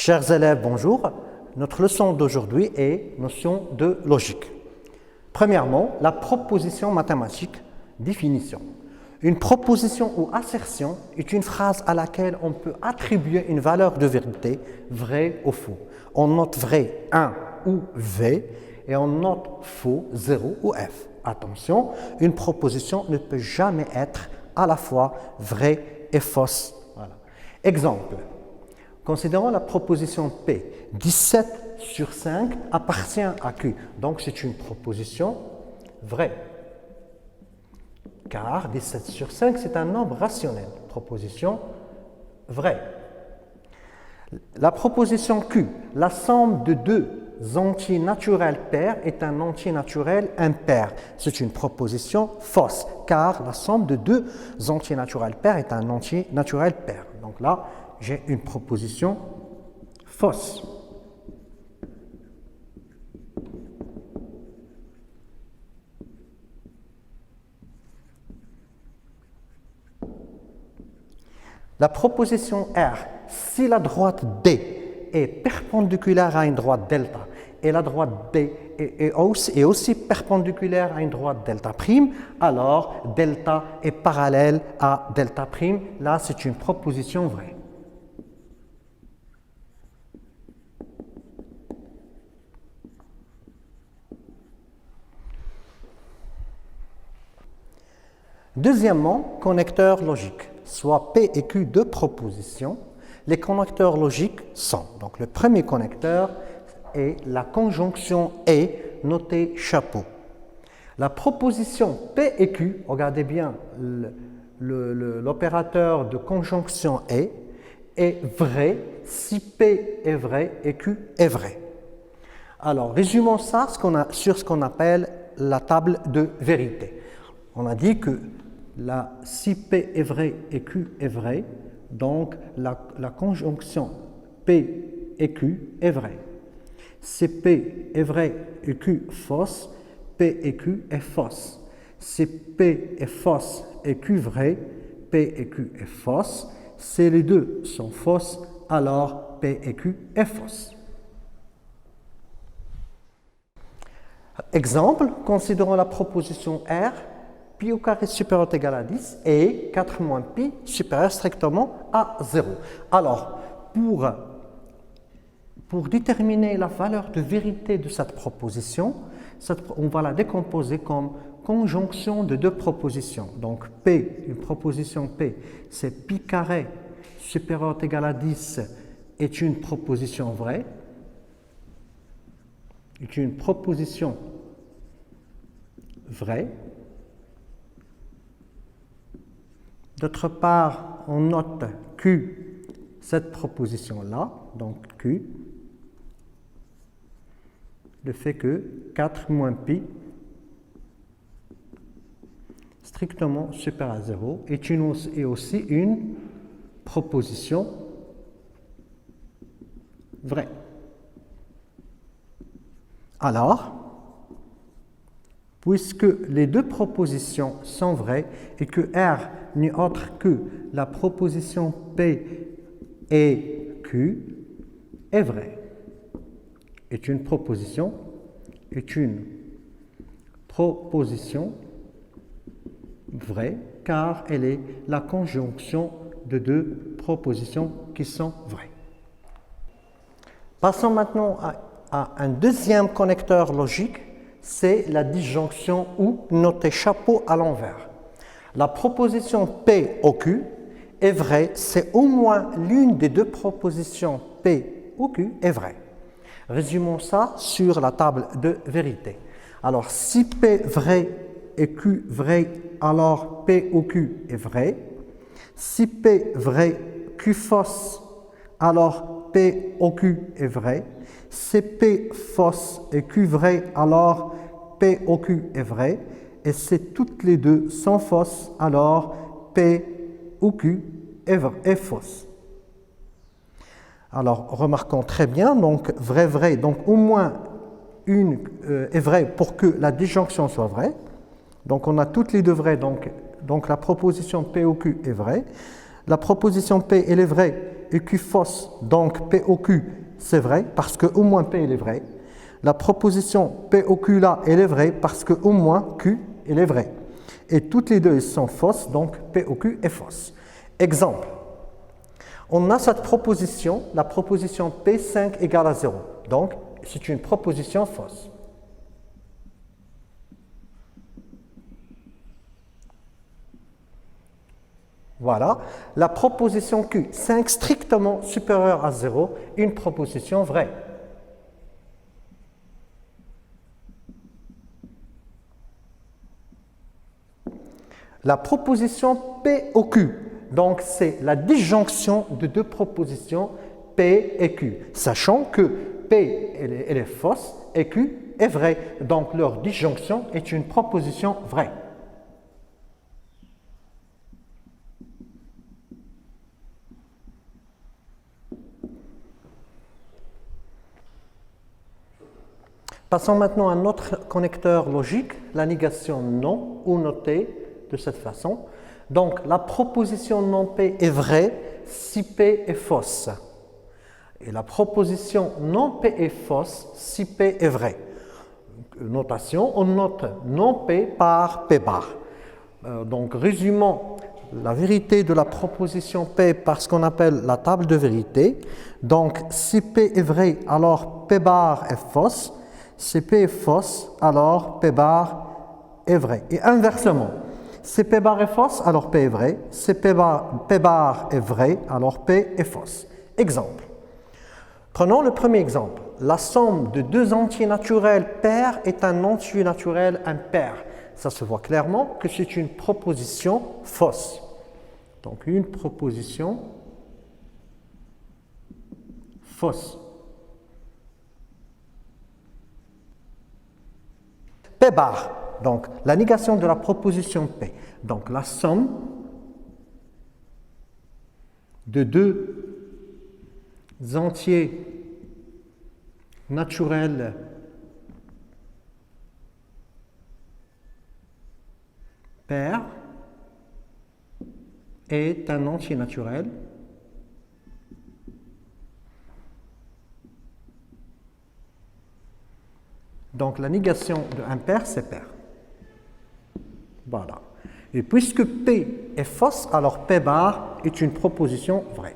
Chers élèves, bonjour. Notre leçon d'aujourd'hui est notion de logique. Premièrement, la proposition mathématique, définition. Une proposition ou assertion est une phrase à laquelle on peut attribuer une valeur de vérité, vrai ou faux. On note vrai 1 ou V et on note faux 0 ou F. Attention, une proposition ne peut jamais être à la fois vraie et fausse. Voilà. Exemple. Considérons la proposition P. 17 sur 5 appartient à Q. Donc, c'est une proposition vraie. Car 17 sur 5, c'est un nombre rationnel. Proposition vraie. La proposition Q. La somme de deux entiers naturels pairs est un entier naturel impair. C'est une proposition fausse. Car la somme de deux entiers naturels pairs est un entier naturel pair. Donc là, j'ai une proposition fausse. La proposition R, si la droite B est perpendiculaire à une droite delta et la droite B est aussi perpendiculaire à une droite delta prime, alors delta est parallèle à delta prime. Là, c'est une proposition vraie. Deuxièmement, connecteurs logiques, soit P et Q de propositions. Les connecteurs logiques sont, donc le premier connecteur est la conjonction et notée chapeau. La proposition P et Q, regardez bien l'opérateur de conjonction est vrai si P est vrai et Q est vrai. Alors, résumons ça sur ce qu'on appelle la table de vérité. On a dit que si P est vrai et Q est vrai, donc la conjonction P et Q est vraie. Si P est vrai et Q fausse, P et Q est fausse. Si P est fausse et Q vrai, P et Q est fausse. Si les deux sont fausses, alors P et Q est fausse. Exemple, considérons la proposition R. Pi au carré supérieur ou égal à 10 et 4 moins pi supérieur strictement à 0. Alors, pour déterminer la valeur de vérité de cette proposition, on va la décomposer comme conjonction de deux propositions. Donc, P, une proposition P, c'est pi carré supérieur ou égal à 10 est une proposition vraie, est une proposition vraie. D'autre part, on note Q, cette proposition-là, donc Q, le fait que 4 moins pi, strictement supérieur à 0, est aussi une proposition vraie. Alors, puisque les deux propositions sont vraies et que R n'est autre que la proposition P et Q est vraie, est une proposition vraie car elle est la conjonction de deux propositions qui sont vraies. Passons maintenant à un deuxième connecteur logique, c'est la disjonction ou noter chapeau à l'envers. La proposition P au Q est vraie, c'est au moins l'une des deux propositions P ou Q est vraie. Résumons ça sur la table de vérité. Alors, si P vrai et Q vrai, alors P ou Q est vrai. Si P vrai, Q fausse, alors P au Q est vrai. Si P fausse et Q vrai, alors P au Q est vrai. Et si toutes les deux sont fausses, alors P ou Q est fausse. Alors, remarquons très bien, donc vrai, vrai, donc au moins une est vraie pour que la disjonction soit vraie. Donc, on a toutes les deux vraies, donc la proposition P ou Q est vraie. La proposition P, elle est vraie et Q fausse, donc P au Q, c'est vrai, parce que au moins P, il est vrai. La proposition P au Q là, elle est vraie, parce que au moins Q, il est vrai. Et toutes les deux, elles sont fausses, donc P au Q est fausse. Exemple. On a cette proposition, la proposition P5 égale à 0. Donc, c'est une proposition fausse. Voilà. La proposition Q, 5 strictement supérieure à 0, une proposition vraie. La proposition P au Q, donc c'est la disjonction de deux propositions P et Q, sachant que P elle est fausse et Q est vraie, donc leur disjonction est une proposition vraie. Passons maintenant à notre connecteur logique, la négation non ou notée de cette façon. Donc la proposition non P est vraie si P est fausse. Et la proposition non P est fausse si P est vraie. Notation, on note non P par P bar. Donc résumons la vérité de la proposition P par ce qu'on appelle la table de vérité. Donc si P est vrai, alors P bar est fausse. Si P est fausse, alors P bar est vrai. Et inversement, si P bar est fausse, alors P est vrai. Si P bar est vrai, alors P est fausse. Exemple. Prenons le premier exemple. La somme de deux entiers naturels pairs est un entier naturel impair. Ça se voit clairement que c'est une proposition fausse. Donc une proposition fausse. P bar, donc la négation de la proposition P. Donc la somme de deux entiers naturels pairs est un entier naturel donc la négation de impair, c'est pair. Voilà. Et puisque P est fausse, alors P bar est une proposition vraie.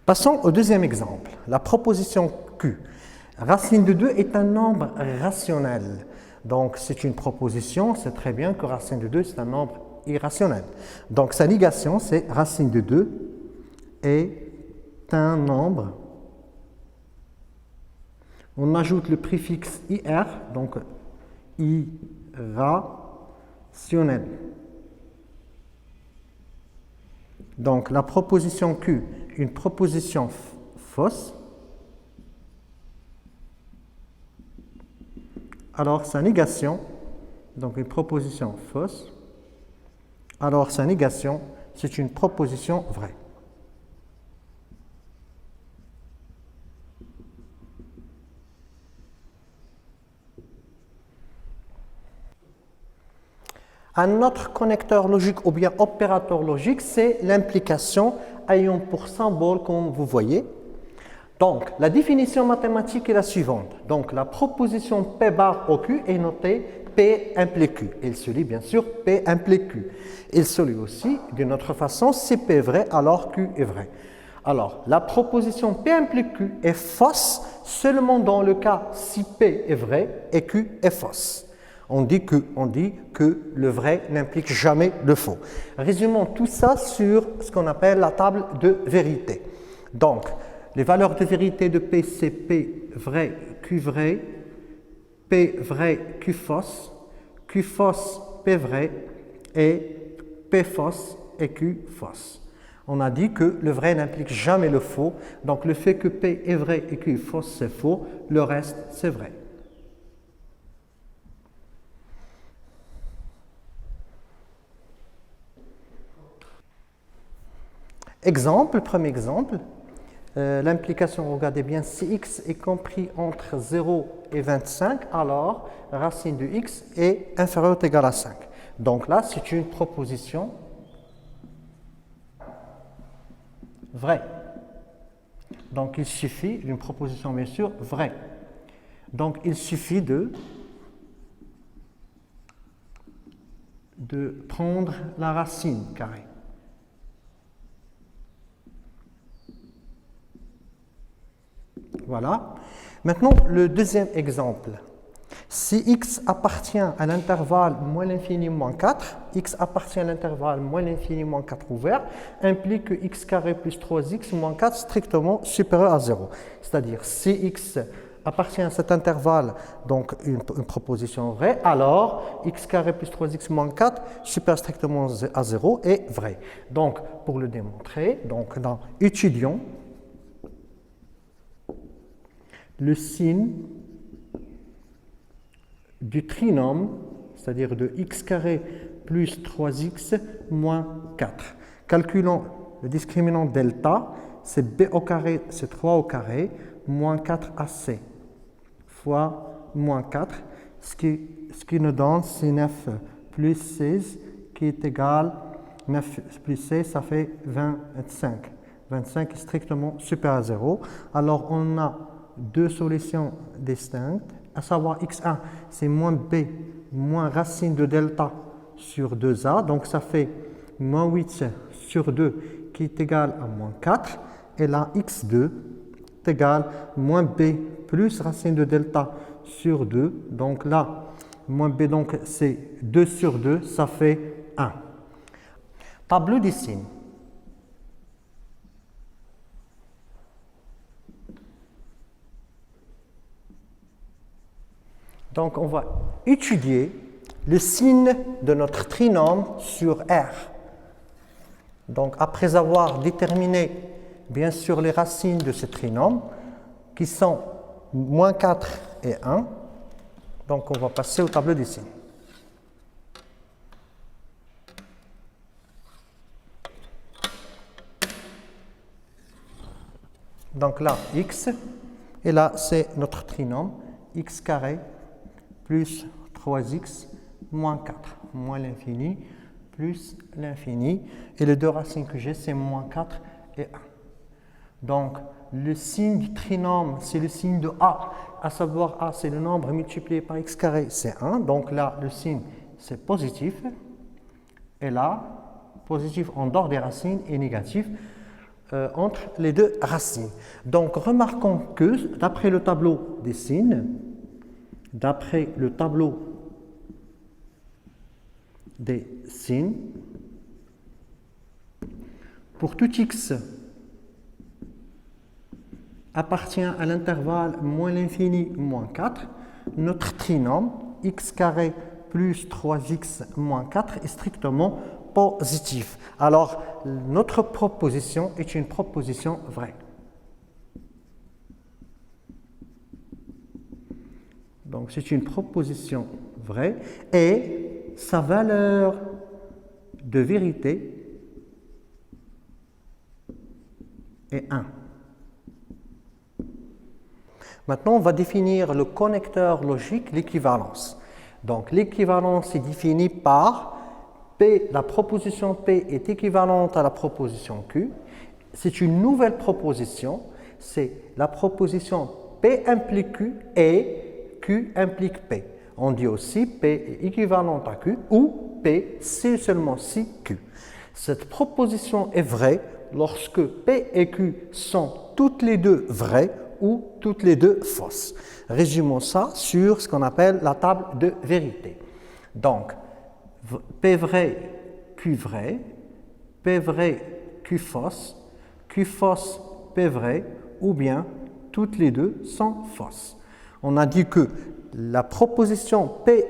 Passons au deuxième exemple. La proposition Q. Racine de 2 est un nombre rationnel. Donc c'est une proposition, c'est très bien que racine de 2 c'est un nombre irrationnel. Donc sa négation c'est racine de 2 est un nombre. On ajoute le préfixe IR, donc irrationnel. Donc la proposition Q, une proposition fausse. Alors sa négation, donc une proposition fausse. Alors sa négation, c'est une proposition vraie. Un autre connecteur logique ou bien opérateur logique, c'est l'implication ayant pour symbole, comme vous voyez. Donc, la définition mathématique est la suivante. Donc, la proposition P bar au Q est notée P implique Q. Il se lit bien sûr P implique Q. Il se lit aussi d'une autre façon, si P est vrai, alors Q est vrai. Alors, la proposition P implique Q est fausse seulement dans le cas si P est vrai et Q est fausse. On dit que le vrai n'implique jamais le faux. Résumons tout ça sur ce qu'on appelle la table de vérité. Donc, les valeurs de vérité de P, c'est P vrai, Q vrai, P vrai, Q fausse, P vrai et P fausse et Q fausse. On a dit que le vrai n'implique jamais le faux, donc le fait que P est vrai et Q fausse, c'est faux, le reste, c'est vrai. Exemple, premier exemple, l'implication, regardez bien, si x est compris entre 0 et 25, alors racine de x est inférieure ou égale à 5. Donc là, c'est une proposition vraie. Donc il suffit d'une proposition bien sûr vraie. Donc il suffit de prendre la racine carrée. Voilà. Maintenant, le deuxième exemple. Si x appartient à l'intervalle moins l'infini moins 4, x appartient à l'intervalle moins l'infini moins 4 ouvert, implique que x carré plus 3x moins 4 strictement supérieur à 0. C'est-à-dire, si x appartient à cet intervalle, donc une proposition vraie, alors x carré plus 3x moins 4 supérieur strictement à 0 est vrai. Donc, pour le démontrer, donc, étudions le signe du trinôme, c'est-à-dire de x carré plus 3x moins 4. Calculons le discriminant delta, c'est b au carré, c'est 3 au carré, moins 4ac fois moins 4, ce qui nous donne c'est 9 plus 16 qui est égal, 9 plus 16 ça fait 25. 25 est strictement supérieur à 0. Alors on a deux solutions distinctes, à savoir x1 c'est moins b moins racine de delta sur 2a, donc ça fait moins 8 sur 2 qui est égal à moins 4, et là x2 est égal à moins b plus racine de delta sur 2, donc là moins b donc c'est 2 sur 2, ça fait 1. Tableau des signes. Donc, on va étudier le signe de notre trinôme sur R. Donc, après avoir déterminé, bien sûr, les racines de ce trinôme, qui sont moins 4 et 1, donc on va passer au tableau des signes. Donc là, x, et là, c'est notre trinôme, x carré plus 3x moins 4, moins l'infini, plus l'infini. Et les deux racines que j'ai, c'est moins 4 et 1. Donc, le signe du trinôme, c'est le signe de A. À savoir, A, c'est le nombre multiplié par x carré, c'est 1. Donc là, le signe, c'est positif. Et là, positif en dehors des racines et négatif entre les deux racines. Donc, remarquons que, d'après le tableau des signes, d'après le tableau des signes, pour tout x appartient à l'intervalle moins l'infini moins 4, notre trinôme x carré plus 3x moins 4 est strictement positif. Alors, notre proposition est une proposition vraie. Donc, c'est une proposition vraie et sa valeur de vérité est 1. Maintenant, on va définir le connecteur logique, l'équivalence. Donc, l'équivalence est définie par P, la proposition P est équivalente à la proposition Q. C'est une nouvelle proposition, c'est la proposition P implique Q et Q implique P. On dit aussi P est équivalent à Q ou P c'est seulement si Q. Cette proposition est vraie lorsque P et Q sont toutes les deux vraies ou toutes les deux fausses. Résumons ça sur ce qu'on appelle la table de vérité. Donc, P vrai, Q vrai, P vrai, Q fausse, P vrai, ou bien toutes les deux sont fausses. On a dit que la proposition P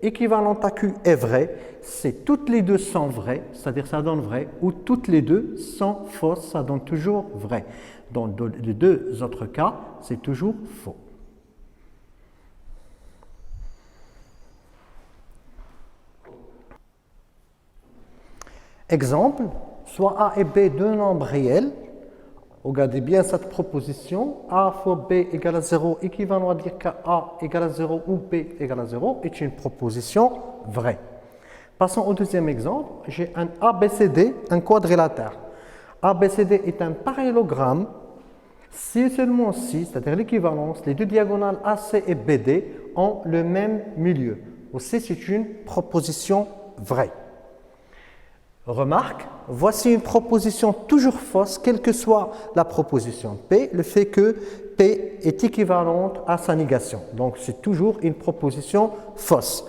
équivalente à Q est vraie, c'est toutes les deux sont vraies, c'est-à-dire ça donne vrai, ou toutes les deux sont fausses, ça donne toujours vrai. Dans les deux autres cas, c'est toujours faux. Exemple, soit A et B deux nombres réels. Regardez bien cette proposition. A fois B égale à 0, équivalent à dire qu'A égale à 0 ou B égale à 0, est une proposition vraie. Passons au deuxième exemple. J'ai un ABCD, un quadrilatère. ABCD est un parallélogramme si seulement si, c'est-à-dire l'équivalence, les deux diagonales AC et BD ont le même milieu. Aussi, c'est une proposition vraie. Remarque, voici une proposition toujours fausse, quelle que soit la proposition P, le fait que P est équivalente à sa négation. Donc, c'est toujours une proposition fausse.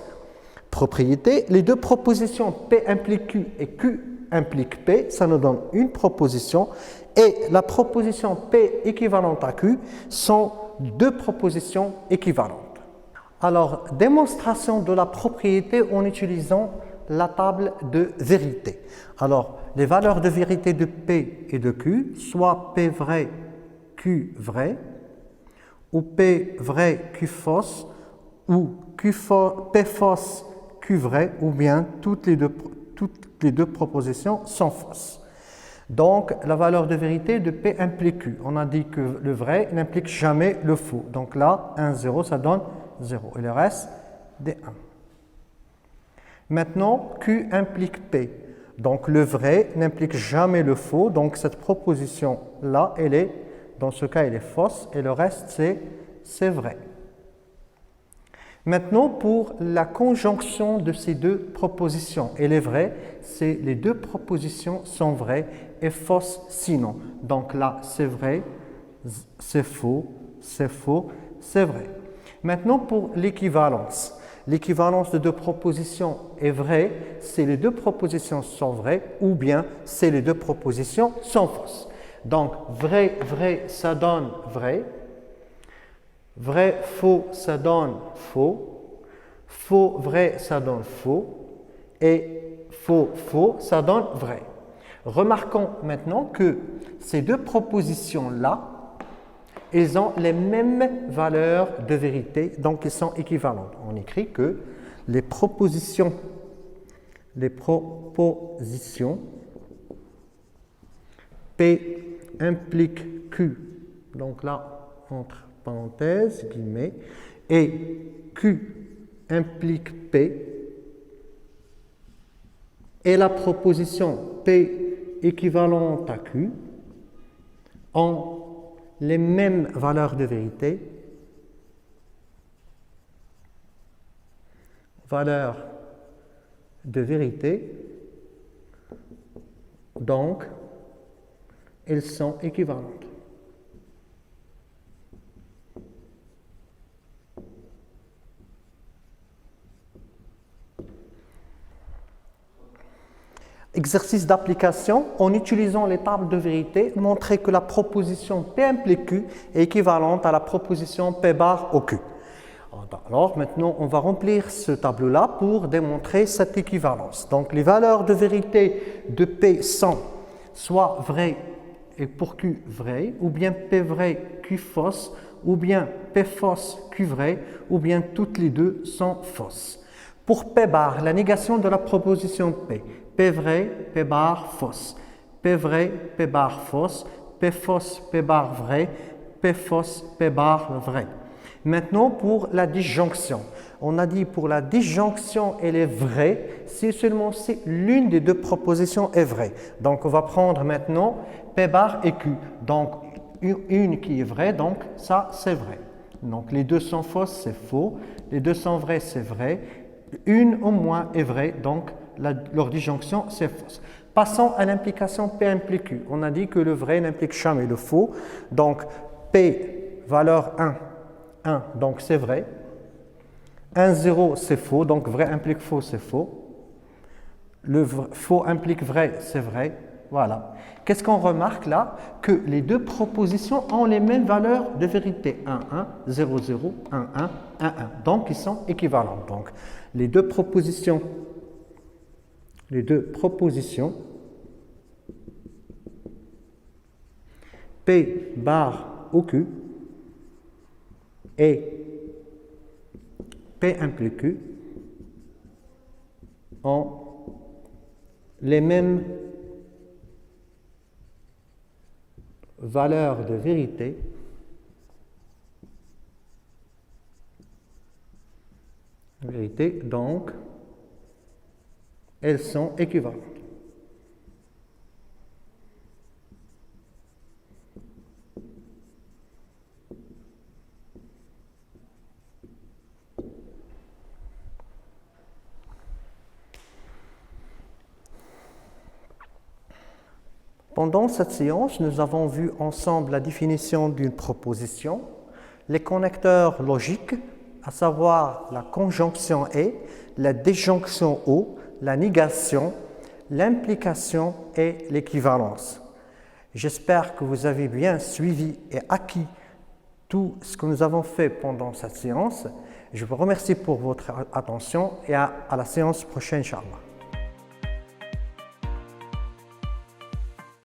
Propriété, les deux propositions P implique Q et Q implique P, ça nous donne une proposition, et la proposition P équivalente à Q sont deux propositions équivalentes. Alors, démonstration de la propriété en utilisant la table de vérité. Alors, les valeurs de vérité de P et de Q, soit P vrai, Q vrai, ou P vrai, Q fausse, ou P fausse, Q vrai, ou bien toutes les deux propositions sont fausses. Donc, la valeur de vérité de P implique Q. On a dit que le vrai n'implique jamais le faux. Donc là, 1, 0, ça donne 0. Et le reste, des 1. Maintenant, Q implique P. Donc, le vrai n'implique jamais le faux. Donc, cette proposition-là, dans ce cas, elle est fausse. Et le reste, c'est vrai. Maintenant, pour la conjonction de ces deux propositions, elle est vraie, les deux propositions sont vraies et fausses sinon. Donc là, c'est vrai, c'est faux, c'est faux, c'est vrai. Maintenant, pour l'équivalence. L'équivalence de deux propositions est vraie si les deux propositions sont vraies ou bien si les deux propositions sont fausses. Donc, vrai, vrai, ça donne vrai. Vrai, faux, ça donne faux. Faux, vrai, ça donne faux. Et faux, faux, ça donne vrai. Remarquons maintenant que ces deux propositions-là, elles ont les mêmes valeurs de vérité, donc elles sont équivalentes. On écrit que les propositions P implique Q, donc là, entre parenthèses, guillemets, et Q implique P, et la proposition P équivalente à Q ont les mêmes valeurs de vérité, donc elles sont équivalentes. Exercice d'application, en utilisant les tables de vérité, montrer que la proposition P implique Q est équivalente à la proposition P bar au Q. Alors maintenant, on va remplir ce tableau-là pour démontrer cette équivalence. Donc les valeurs de vérité de P sont soit vraies et pour Q vrai, ou bien P vrai, Q fausse, ou bien P fausse, Q vrai, ou bien toutes les deux sont fausses. Pour P bar, la négation de la proposition P. P vrai, P bar fausse. P vrai, P bar fausse. P fausse, P bar vrai. P fausse, P bar vrai. Maintenant, pour la disjonction. On a dit pour la disjonction, elle est vraie si seulement si l'une des deux propositions est vraie. Donc, on va prendre maintenant P bar et Q. Donc, une qui est vraie, donc ça, c'est vrai. Donc, les deux sont fausses, c'est faux. Les deux sont vraies, c'est vrai. Une au moins est vraie, donc leur disjonction, c'est fausse. Passons à l'implication P implique Q. On a dit que le vrai n'implique jamais le faux. Donc, P, valeur 1, 1, donc c'est vrai. 1, 0, c'est faux. Donc, vrai implique faux, c'est faux. Le faux implique vrai, c'est vrai. Voilà. Qu'est-ce qu'on remarque là? Que les deux propositions ont les mêmes valeurs de vérité. 1, 1, 0, 0, 1, 1, 1, 1. Donc, ils sont équivalents. Donc, les deux propositions P bar au Q et P implique Q ont les mêmes valeurs de vérité donc elles sont équivalentes. Pendant cette séance, nous avons vu ensemble la définition d'une proposition, les connecteurs logiques, à savoir la conjonction et, la disjonction ou, la négation, l'implication et l'équivalence. J'espère que vous avez bien suivi et acquis tout ce que nous avons fait pendant cette séance. Je vous remercie pour votre attention et à la séance prochaine, Inch'Allah.